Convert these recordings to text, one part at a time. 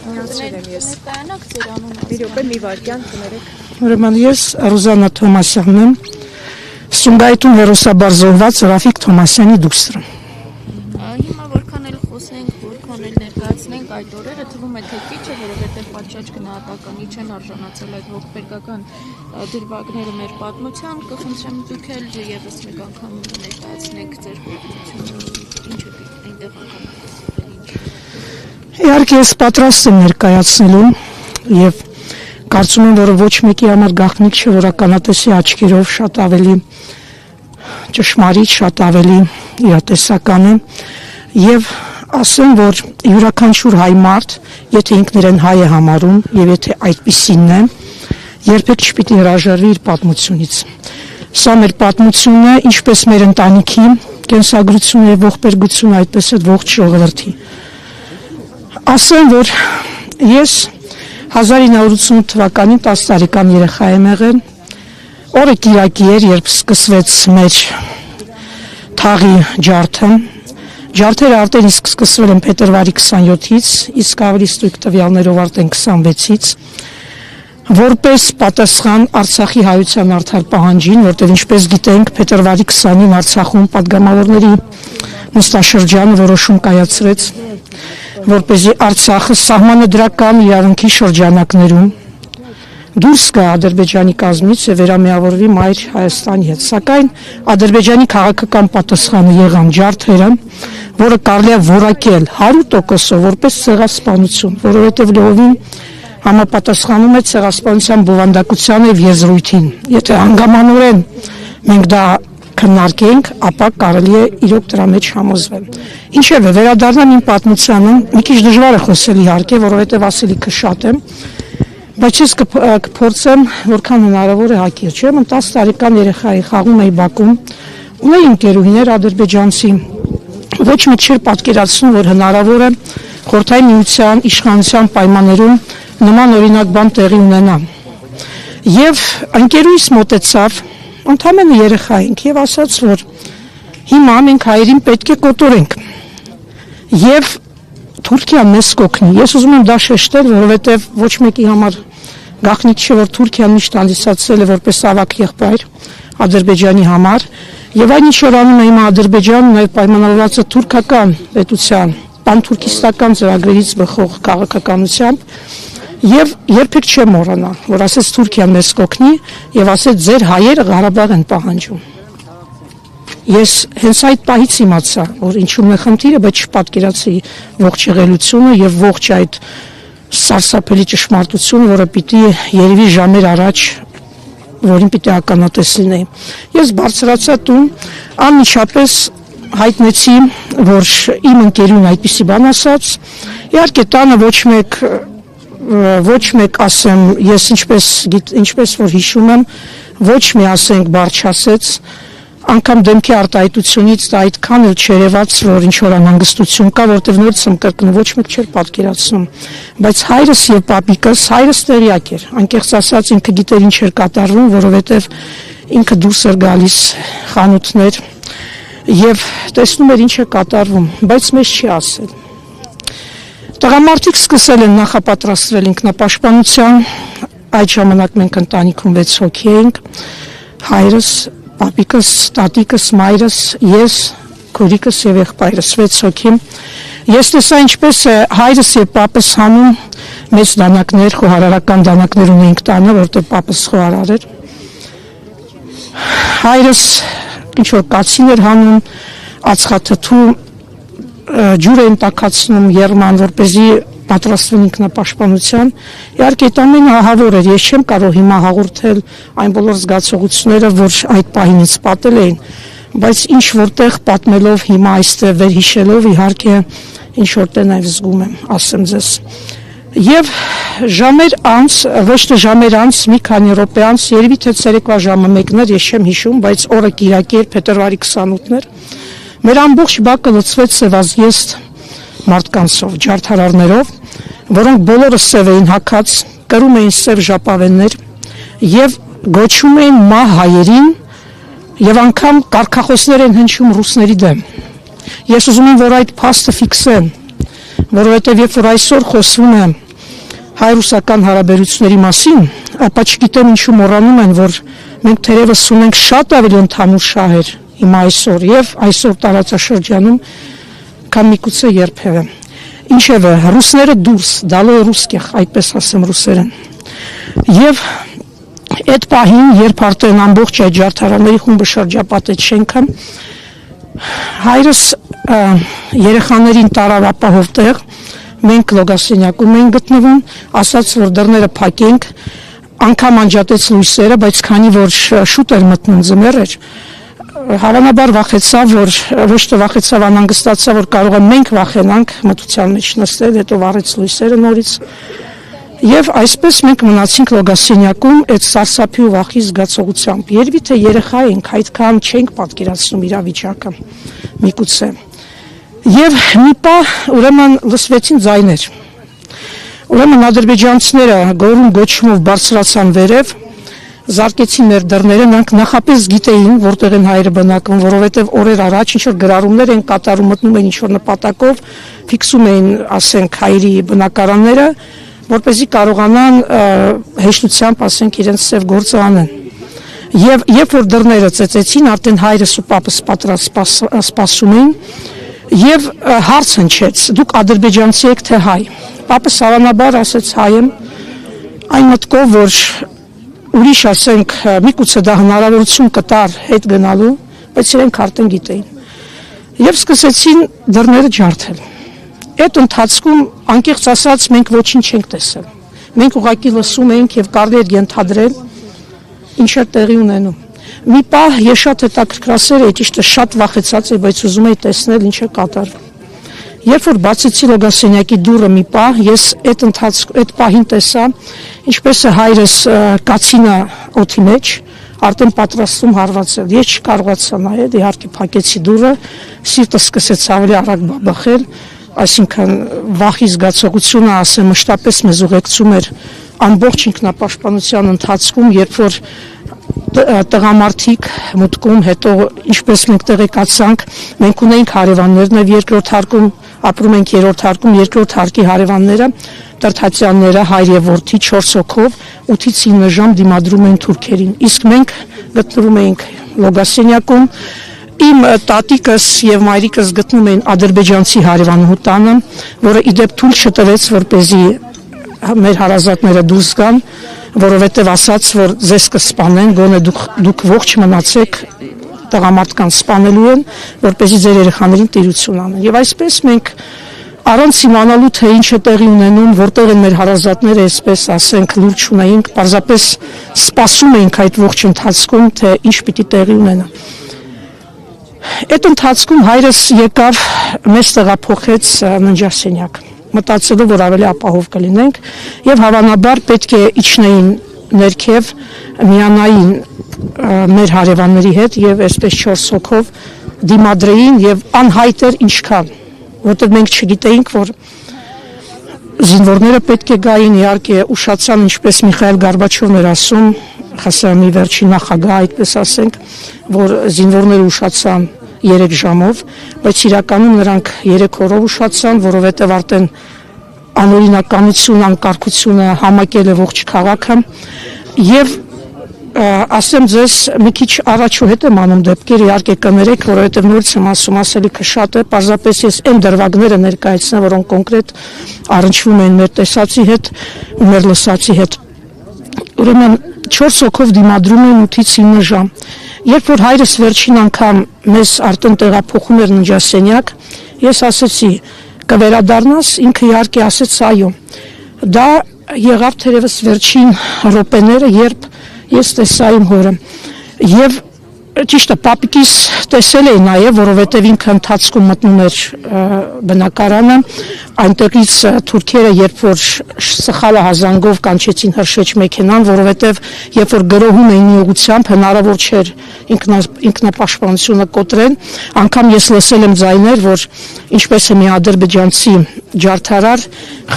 Միացրել եմ ես։ Ներկայանաք ձեր անունը։ Մի րոպե, մի վայրկյան կներեք։ Ուրեմն ես Ռուզաննա Թոմասյանն եմ, Սումգայիթում հերոսաբար զոհված Ռաֆիկ Թոմասյանի դուստր։ Հիմա որքան էլ խոսենք, որքան էլ ներկայացնենք այդ օրերը, թվում է թե քիչ է, որովհետև պատշաճ գնահատականի չեն արժանացել այդ ողբերգական դրվագները մեր պատմության, կխնդրեմ դուք էլ եւս մեկ անգամ ներկայացնեք ձեր պատմությունը, ինչ է այնտեղ անգամ։ Իհարկե ես պատրաստ եմ ներկայացնելու եւ կարծում եմ, որ ոչ մեկի համար գաղտնիք չէ, որ ականատեսի աչքերով շատ ավելի ճշմարիտ, շատ ավելի իրատեսական է եւ ասեմ, որ յուրաքանչյուր հայ մարդ, եթե ինքն իրեն հայ է համարում եւ եթե այդպիսինն է, երբեք չպիտի հրաժարվի իր պատմությունից։ Սա մեր պատմությունն է, ինչպես մեր ընտանիքի կենսագրությունը եւ ողբերգությունը, այդպես էլ ողջ ժողովրդի։ Ասեմ, որ ես 1988 թվականին 10 տարեկան երեխա եմ եղել, օրը կիրակի էր, երբ սկսվեց մեր թաղի ջարդը, ջարդերը արդեն իսկ սկսվել են փետրվարի 27-ից, իսկ ավելի ստույգ տվյալներով արդեն 26-ից, որպես պատասխան Արցախի հայության արդար պահանջին, որտեղ ինչպես գիտենք, փետրվարի 20-ին Արցախում պատգամավորների նստաշրջանը որոշում կայացրեց, որպեսզի Արցախը սահմանադրական իրավունքի շրջանակներում դուրս գա Ադրբեջանի կազմից եւ վերամիավորվի մայր Հայաստանի հետ։ Սակայն Ադրբեջանի քաղաքական պատասխանը եղան ջարդերը, որը կարելի է որակել 100% որպես ցեղասպանություն, որովհետեւ լովին համապատասխանում է ցեղասպանության բովանդակության եւ եզրույթին։ Եթե հանգամանորեն մենք դա քննարկենք, ապա կարելի է իրոք դրա մեջ համոզվել։ Ինչևէ, վերադառնամ իմ պատմությանը, մի քիչ դժվար է խոսել իհարկե, որովհետեւ ասելիքը շատ է, բայց ես կփորձեմ որքան հնարավոր է հակիրճ։ Ուրեմն 10 տարեկան երեխա էի, խաղում էի Բաքվում, ունեի ընկերուհիներ ադրբեջանցի, ոչ մի չէր պատկերացնում, որ հնարավոր է Խորհրդային Միության իշխանության պայմաններում նման օրինակ բան տեղի ունենա։ Եվ ընկերուհիս մոտեցավ, ընդամենը երեխա ենք եւ ասաց, որ հիմա մենք հայերին պետք է կոտորենք եւ Թուրքիան մեզ կօգնի։ Ես ուզում եմ դա շեշտել, որովհետեւ ոչ մեկի համար գաղտնիք չէ, որ Թուրքիան միշտ հանդիսացել է որպես ավակ եղբայր Ադրբեջանի համար եւ այն ինչ որ անում է հիմա Ադրբեջանը, նաեւ պայմանավորված է թուրքական պետության պանթուրքիստական ծրագրերից բխող քաղաքականությամբ եւ երբեք չեմ մոռանա, որ ասեց Թուրքիան մեզ կօգնի եւ ասեց ձեր հայերը Ղարաբաղ են պահանջում։ Ես հենց այդ պահից իմացա, որ ինչու՞ն է խնդիրը, բայց չպատկերացի ողջ եղելությունը եւ ողջ այդ սարսափելի ճշմարտությունը, որը պիտի երևի ժամեր առաջ, որին պիտի ականատես լինեի։ Ես բարձրացա տուն, անմիջապես հայտնեցի, որ իմ ընկերուն այդպիսի բան ասաց, իհարկե տանը ոչ մեկ ասեմ, ես ինչպես որ հիշում եմ, ոչ մի ասենք բառ չասեց, անգամ դեմքի արտահայտությունից դա այդքան էլ չերևաց, որ ինչ որ անհանգստություն կա, որտեղ նորից եմ կրկնում, ոչ մեկ չէր պատկերացնում, բայց հայրս եւ պապիկս, հայրս տեղյակ էր, անկեղծ ասած ինքը գիտեր ինչ էր կատարվում, որովհետեւ ինքը դուրս էր գալիս խանութներ եւ տեսնում էր ինչ է կատարվում, բայց մեզ չի ասել։ Տղամարդիկ սկսել են նախապատրաստվել ինքնապաշտպանության, այդ ժամանակ մենք ընտանիքում 6 հոգի էինք, հայրս, պապիկս, տատիկս, մայրս, ես, քուրիկս եւ եղբայրս 6 հոգի։ Ես տեսա ինչպես է հայրս եւ պապս հանում մեծ դանակներ, խոհարարական դանակներ ունեինք տանը, որտեղ պապս խոհարար էր։ Հայրս ինչ որ կացին էր հանում, ածխաթթու ջուր էին տաքացնում երման, որպեսզի պատրաստվեն ինքնապաշտպանության։ Իհարկե այդ ամենը ահավոր էր, ես չեմ կարող հիմա հաղորդել այն բոլոր զգացողությունները, որ այդ պահին ինձ պատել էին, բայց ինչ որտեղ պատմելով հիմա այստեղ վերհիշելով իհարկե ինչ որտեղ նաև զգում եմ, ասեմ ձեզ։ Եվ ժամեր անց, ոչ թե ժամեր անց, մի քանի րոպե անց, երևի թե ցերեկվա ժամը 1-ն էր, ես չեմ հիշում, բայց օրը կիրակի էր, փետրվարի 28-ն էր։ Մեր ամբողջ բակը լցվեց սևազգեստ մարդկանցով, ջարդարարներով, որոնք բոլորը սև էին հագած, կրում էին սև ժապավեններ եւ գոչում էին մահ հայերին եւ անգամ կարգախոսներ են հնչում ռուսների դեմ։ Ես ուզում եմ, որ այդ փաստը ֆիքսեն, որովհետեւ երբ որ այսօր խոսվում է հայ-ռուսական հարաբերությունների մասին, ապա չգիտեմ ինչու մոռանում են, որ մենք թերևս ունենք շատ ավելի ընդհանուր շահեր հիմա այսօր եւ այսօր տարածաշրջանում, քան միգուցե երբևէ։ Ինչևէ, ռուսները դուրս, դալո ռուսկեղ, այդպես ասեմ ռուսերեն։ Եվ այդ պահին, երբ արդեն ամբողջ այդ ջարդարանների խումբը շրջապատեց շենքը, հայրս երեխաներին տարավ ապահով տեղ, մենք լոգասենյակում ենք գտնվում, ասաց, որ դռները փակենք, անգամ անջատեց լույսերը, բայց քանի որ շուտ էր մտնում ձմեռ էր, հավանաբար վախեցավ, որ ոչ թե վախեցավ, անհանգստացավ, որ կարող է մենք վախենանք մթության մեջ նստել, հետո վառեց լույսերը նորից։ Եվ այսպես մենք մնացինք լոգասենյակում այդ սարսափի ու վախի զգացողությամբ։ Երևի թե երեխա ենք, այդքան չենք պատկերացնում իրավիճակը, միգուցե։ Եվ մի պահ ուրեմն լսվեցին ձայներ։ Ուրեմն ադրբեջանցիները գոռում գոչումով բարձրացան վերև, զարկեցին մեր դռները, նրանք նախապես գիտեին, որտեղ են հայերը բնակվում, որովհետև օրեր առաջ ինչ որ գրառումներ են կատարում, մտնում են ինչ որ նպատակով, ֆիքսում էին, ասենք, հայերի բնակարանները, որպեսզի կարողանան հեշտությամբ, ասենք, իրենց ծև գործը անեն։ Եվ երբ որ դռները ծեծեցին, արդեն հայրս ու պապս սպասում էին, եւ հարց հնչեց. դուք ադրբեջանցի եք թե հայ։ Պապս հավանաբար ասեց հայ եմ, այն մտքով, որ ուրիշ, ասենք, միգուցե դա հնարավորություն կտար հետ գնալու, բայց իրենք արդեն գիտեին։ Եվ սկսեցին դռները ջարդել։ Այդ ընթացքում, անկեղծ ասած, մենք ոչինչ չենք տեսել։ Մենք ուղղակի լսում էինք եւ կարելի էր ենթադրել ինչ էր տեղի ունենում։ Մի պահ ես շատ հետաքրքրասեր էի, ճիշտ է, շատ վախեցած էի, բայց ուզում էի տեսնել ինչ է կատարվում։ Երբ որ բացեցի լոգասենյակի դուռը մի պահ, ես այդ պահին տեսա, ինչպես է հայրս կացինը օդի մեջ, արդեն պատրաստում հարվածել։ Ես չկարողացա նայել, իհարկե փակեցի դուռը, սիրտս սկսեց ավելի արագ բաբախել, այսինքն վախի զգացողությունը, ասեմ, մշտապես մեզ ուղեկցում էր ամբողջ ինքնապաշտպանության ընթացքում, երբ որ տղամարդիկ մուտքում, հետո ինչպես մենք տեղեկացանք, մենք ունենք հարևաններն եւ երկրորդ հարկում ապրում ենք, երրորդ հարկում, երկրորդ հարկի հարևանները, Տրթացյանները, հայր եւ որդի 4 հոգով 8-ից 9 ժամ դիմադրում են թուրքերին։ Իսկ մենք գտնվում էինք լոգասենյակում, իմ տատիկս եւ մայրիկս գտնում էին ադրբեջանցի հարևանուհու տանը, որը իդեպ թույլ չտվեց, որպեսզի մեր հարազատները դուրս գան, որովհետև ասաց, որ ձեզ կսպանեն, գոնե դուք ողջ մնացեք, տղամարդկանց սպանելու են, որպեսզի ձեր երեխաներին տիրություն անեն։ Եվ այսպես մենք առանց իմանալու թե ինչ է տեղի ունենում, որտեղ են մեր հարազատները, այսպես ասենք, լուրջ ունեինք, պարզապես սպասում էինք այդ ողջ ընթացքում, թե ինչ պիտի տեղի ունենա։ Այդ ընթացքում հայրս եկավ, մեզ տեղափոխեց ննջարսենյակ, մտածելով, որ ավելի ապահով կլինենք եւ հավանաբար պետք է իջնեին ներքև միանային մեր հարևանների հետ եւ այսպես 4 հոգով դիմադրեին եւ անհայտ էր ինչքան, որտեղ մենք չգիտեինք, որ զինվորները պետք է գային, իհարկե ուշացան, ինչպես Միխայել Գորբաչովն էր ասում, ԽՍՀՄ-ի վերջին նախագահ, այդպես ասենք, որ զինվորները ուշացան 3 ժամով, բայց իրականում նրանք 3 օրով ուշացան, որովհետև արդեն անօրինականություն, անկարգությունը համակել է ողջ քաղաքը եւ ասեմ ձեզ մի քիչ առաջ ու հետ եմ անում դեպքեր, իհարկե կներեք, որովհետև նորից եմ ասում, ասելիքը շատ է, պարզապես ես այն դրվագները ներկայացնեմ, որոնք կոնկրետ առնչվում են մեր տեսածի հետ ու մեր լսածի հետ։ Ուրեմն 4 հոգով դիմադրում են 8-ից 9 ժամ։ Երբ որ հայրս վերջին անգամ մեզ արդեն տեղափոխում էր ննջասենյակ, ես ասեցի կվերադառնաս, ինքը իհարկե ասեց այո։ Դա եղավ թերևս վերջին րոպեները, երբ ես տեսա իմ հորը։ Եվ ճիշտ է, պապիկիս տեսել էի նաև, որովհետև ինքը ընթացքում մտնում էր բնակարանը, այնտեղից թուրքերը, երբ որ սխալը հազանգով կանչեցին հրշեջ մեքենան, որովհետև երբ որ գրոհում էին ուղղությամբ, հնարավոր չէր ինքնապաշտպանությունը կոտրեն, անգամ ես լսել եմ ձայներ, որ ինչպես է մի ադրբեջանցի ջարդարար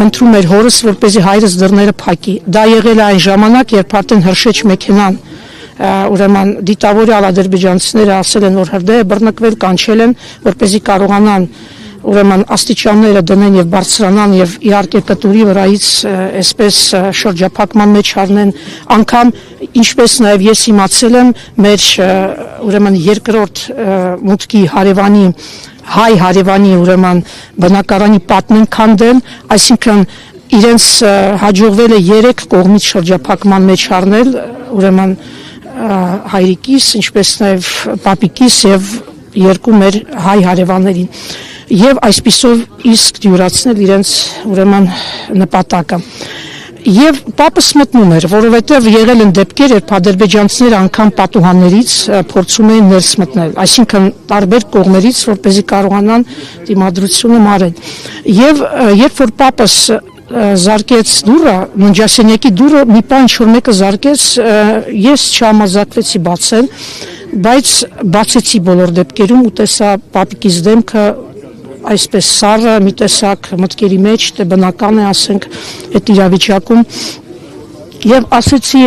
խնդրում էր հորս, որպեսզի հայրս դռները փակի։ Դա եղել է այն ժամանակ, երբ արդեն հրշեջ մեքենան ուրեմն դիտավորյալ ադրբեջանցիները ասել են, որ հրդեհ է բռնկվել, կանչել են, որպեսզի կարողանան ուրեմն աստիճանները դնեն եւ բարձրանան եւ իհարկե կտուրի վրայից այսպես շրջափակման մեջ առնեն անգամ ինչպես նաեւ ես իմացել եմ մեր ուրեմն երկրորդ մուտքի հարևանի հայ հարևանի ուրեմն բնակարանի պատնեն քանդել, այսինքն իրենց հաջողվել է 3 կողմից շրջափակման մեջ առնել ուրեմն հայրիկիս, ինչպես նաև պապիկիս եւ 2 մեր հայ հարևաններին եւ այսպիսով իսկ դյուրացնել իրենց ուրեմն նպատակը եւ պապս մտնում էր, որովհետեւ եղել են դեպքեր, երբ ադրբեջանցիները անգամ պատուհաններից փորձում էին ներս մտնել, այսինքն տարբեր կողմերից, որպեսզի կարողանան դիմադրությունը մարել եւ երբ որ պապս զարկեց դուռը, ննջասենյակի դուռը մի բան ինչ-որ մեկը զարկեց, ես չհամարձակվեցի բացել, բայց բացեցի բոլոր դեպքերում ու տեսա պապիկիս դեմքը այսպես սառը, մի տեսակ մտքերի մեջ, թե բնական է ասենք այդ իրավիճակում եւ ասեցի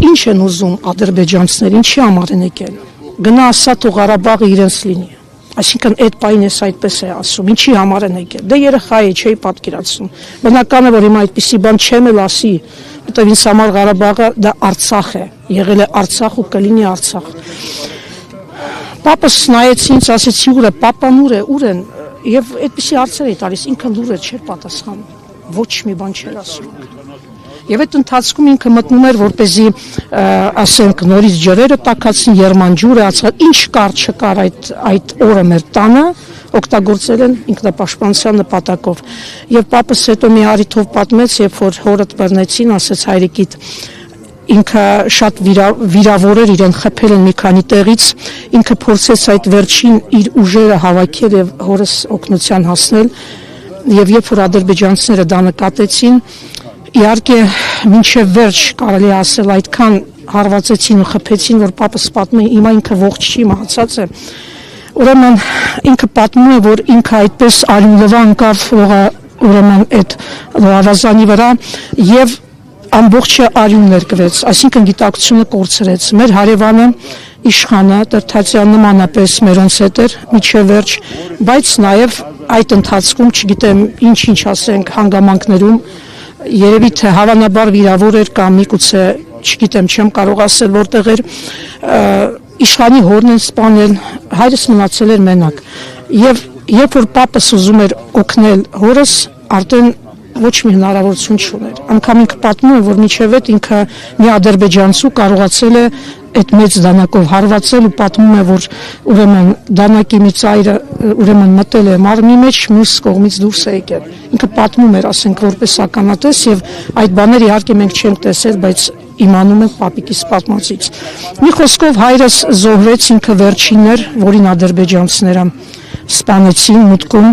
ինչ են ուզում ադրբեջանցիները, ինչի համար են եկել, գնա ասա թող Ղարաբաղը իրենց լինի. Այսինքն այդ պայն ես այդպես է ասում, ինչի համար են եկել, դե երեխա է, չէի պատկերացնում, բնական է որ հիմա այդպիսի բան չեմ էլ ասի, որտեղ ինձ համար Ղարաբաղը դա Արցախ է, եղել է Արցախ ու կլինի Արցախ. Պապս նայեց ինձ, ասեցի ուր է, պապան ուր են, եւ այդպիսի հարցեր էի տալիս, ինքը լուրը չէր պատասխանում, ոչ մի բան չէր ասում. Եվ այդ ընթացքում ինքը մտնում էր, որպեսզի ասենք նորից ջրերը տաքացին, Երմանջուրը, ինչ կար չկար այդ օրը մեր տանը, օգտագործել են ինքնապաշտպանության նպատակով։ Եվ պապս հետո մի առիթով պատմեց, երբ որ հորդ բռնեցին, ասեց հայրիկիդ, ինքը շատ վիրավոր էր, իրեն խփել են մի քանի տեղից, ինքը փորձեց այդ վերջին իր ուժերը հավաքել եւ հորս օգնության հասնել, եւ երբ որ ադրբեջանցիները դա նկատեցին, իհարկե մինչև վերջ կարելի է ասել այդքան հարվածեցին ու խփեցին, որ պապս պատմում է, հիմա ինքը ողջ չի, մահացած է։ Ուրեմն ինքը պատմում է, որ ինքը այդպես արյունլվա անկավ ուրեմն այդ լավազանի վրա եւ ամբողջը արյուն ներկվեց, այսինքն գիտակցությունը կորցրեց։ Մեր հարևանը իշխանը Տրթացյան նմանապես մերոնց հետ էր միջև վերջ, բայց նաեւ այդ ընթացքում, չգիտեմ ինչ ասենք հանգամանքներում, երևի թե հավանաբար վիրավոր էր կամ միգուցե, չգիտեմ, չեմ կարող ասել որտեղ էր, իշխանի հորն են սպանել, հայրս մնացել էր մենակ։ Եվ երբ որ պապս ուզում էր օգնել հորս, արդեն ոչ մի հնարավորություն չուներ։ Անգամ ինքը պատմում է, որ միջև այդ ինքը մի ադրբեջանցու կարողացել է այդ մեծ դանակով հարվածել ու պատմում է, որ ուրեմն դանակի մի ծայրը ուրեմն մտել է մարմնի մեջ, մյուս կողմից դուրս է եկել։ Ինքը պատմում էր, ասենք, որպես ականատես եւ այդ բաները իհարկե մենք չենք տեսել, բայց իմանում ենք պապիկիս պատմածից։ Մի խոսքով հայրս զոհվեց, ինքը վերջինն էր, որին ադրբեջանցիները սպանեցին մուտքում,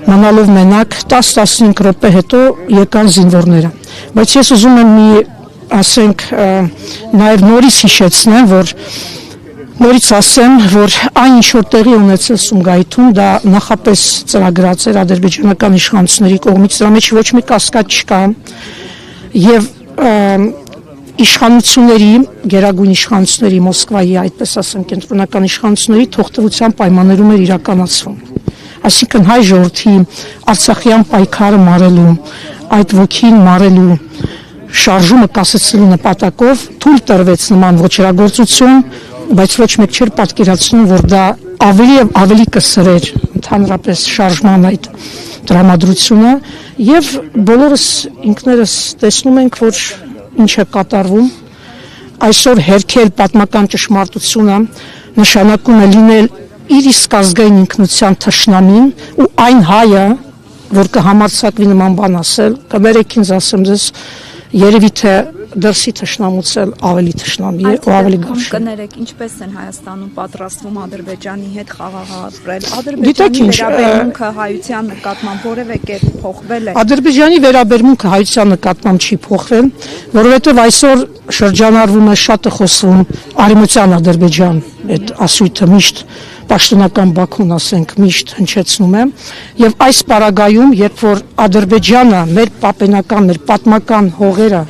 մնալով մենակ 10-15 րոպե հետո եկան զինվորները։ Բայց ես ուզում եմ մի ասենք նաև նորից հիշեցնեմ, որ նորից ասեմ, որ այն ինչ որ տեղի ունեցել Սումգայիթում, դա նախապես ծրագրած էր ադրբեջանական իշխանությունների կողմից, դրա մեջ ոչ մի կասկած չկա եւ իշխանությունների, գերագույն իշխանությունների Մոսկվայի, այդպես ասեմ, կենտրոնական իշխանությունների թողտվության պայմաններում էր իրականացվում։ Այսինքն հայ ժողովրդի արցախյան պայքարը մարելու, այդ ոգին մարելու, շարժումը կասեցնելու նպատակով թույլ տրվեց նման ոչրագործություն, բայց ոչ մեկ չէր պատկերացնում, որ դա ավելի եւ ավելի կսրեր ընդհանրապես շարժման այդ տրամադրությունը եւ բոլորս ինքներս տեսնում ենք, որ ինչ է կատարվում, այսօր հերքել պատմական ճշմարտությունը նշանակում է լինել իր իսկ ազգային ինքնության թշնամին ու այն հայը, որ կհամարձակվի նման բան ասել, կբերեք ինձ ասեմ ձեզ, երևի թե դրսի թշնամուցել ավելի թշնամի է ու ավելի գարշ։ Կներեք, ինչպես են Հայաստանում պատրաստվում Ադրբեջանի հետ խաղաղապրել։ Ադրբեջանի վերաբերմունքը հայության նկատմամբ որևէ կերպ փոխվել է։ Ադրբեջանի վերաբերմունքը հայության նկատմամբ չի փոխվել, որովհետև այսօր շրջանառվում է շատ է խոսվում արևմտյան Ադրբեջան, այդ ասույթը միշտ պաշտոնական Բաքուն ասենք միշտ հնչեցնում է եւ այս պարագայում երբ որ Ադրբեջանը մեր պապենական, մեր պատմական հողերը,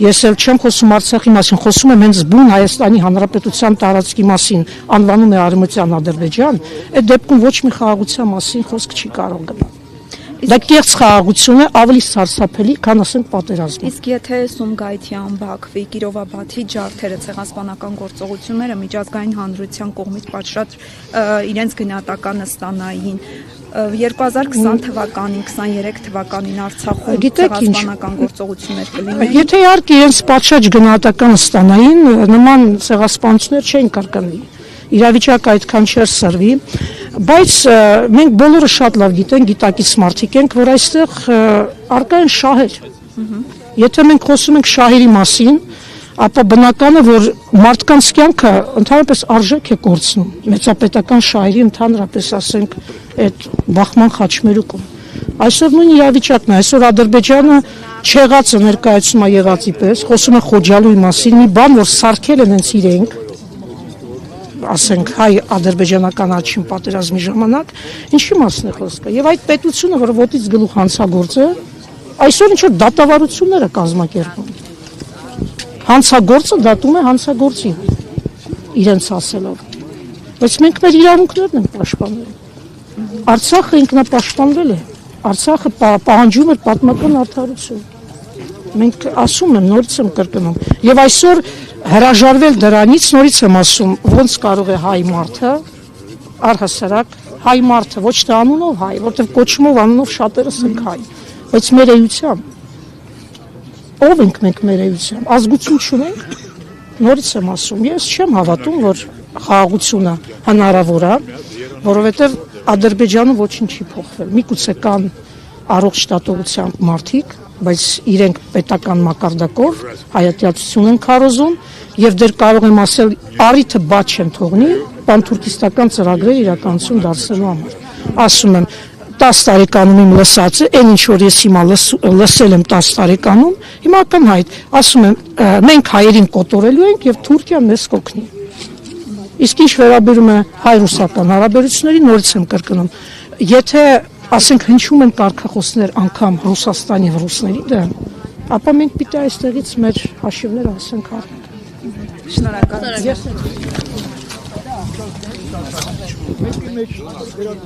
ես էլ չեմ խոսում Արցախի մասին, խոսում եմ հենց բուն Հայաստանի Հանրապետության տարածքի մասին, անվանում է Արևմտյան Ադրբեջան, այդ դեպքում ոչ մի խաղաղության մասին խոսք չի կարող գնալ։ Դա կեղծ խաղաղություն է, ավելի սարսափելի, քան ասենք պատերազմը։ Իսկ եթե Սումգայիթյան, Բաքվի, Կիրովաբադի ջարդերը ցեղասպանական գործողությունները միջազգային հանրության կողմից պատշաճ իրենց գնահատականը ստանային 2020 թվականին, 23 թվականին Արցախում ցեղասպանական գործողություններ կլինեին։ Եթե իհարկե իրենց պատշաճ գնահատականը ստանային, նման ցեղասպանություններ չէին կարգանվի։ Իրավիճակը այդքան չէր սրվի, բայց մենք բոլորը շատ լավ գիտենք, գիտակից մարդիկ ենք, որ այստեղ առկա են շահեր։ Եթե մենք խոսում ենք շահերի մասին, ապա բնական է, որ մարդկանց կյանքը ընդհանրապես արժեք է կորցնում, մեծապետական շահերի ընդհանրապես ասենք այդ բախման խաչմերուկում։ Այսօր նույն իրավիճակն է, այսօր Ադրբեջանը չեղածը ներկայացում է եղածի պես, խոսում է Խոջալույի մասին, մի բան, որ սարքել են հենց իրենք, ասենք հայ-ադրբեջանական աչին պատերազմի ժամանակ, ինչի մասն է խոսքը։ Եվ այդ պետությունը, որը ոտից գլուխ հանցագործ է, այսօր ինչ-որ դատավարություններ է կազմակերպում։ Հանցագործը դատում է հանցագործին, իրենց ասելով։ Բայց մենք մեր իրավունքներն ենք պաշտպանել։ Արցախը ինքնապաշտպանվել է։ Արցախը պահանջում էր պատմական արդարություն։ Մենք ասում եմ, նորից եմ կրկնում, եւ այսօր հրաժարվել դրանից, նորից եմ ասում, ոնց կարող է հայ մարդը, առհասարակ հայ մարդը, ոչ թե անունով հայ, որտեղ կոչումով անունով շատերս ենք հայ, բայց մեր էությամբ, ով ենք մենք մեր էությամբ, ազգություն չունենք, նորից եմ ասում, ես չեմ հավատում, որ խաղաղությունը հնարավոր է, որովհետեւ Ադրբեջանում ոչինչ չի փոխվել, միգուցե կան առողջ տատողությամբ մարդիկ, բայց իրենք պետական մակարդակով հայատյացություն են քարոզում եւ դեռ կարող եմ ասել առիթը բաց չեն թողնի պանթուրքիստական ծրագրեր իրականություն դարձնելու համար։ Ասում եմ 10 տարեկանում իմ լսածը, այն ինչ որ ես հիմա լսել եմ 10 տարեկանում, հիմա ակնհայտ, ասում եմ մենք հայերին կոտորելու ենք եւ Թուրքիան մեզ կօգնի։ Իսկ ինչ վերաբերում է հայ-ռուսական հարաբերություններին, նորից եմ կրկնում, եթե ասենք հնչում են կարգախոսներ անգամ Ռուսաստանի եւ ռուսների դեմ, ապա մենք պիտի այստեղից մեր հաշիվները ասենք առնենք։ Շնորհակալ եմ։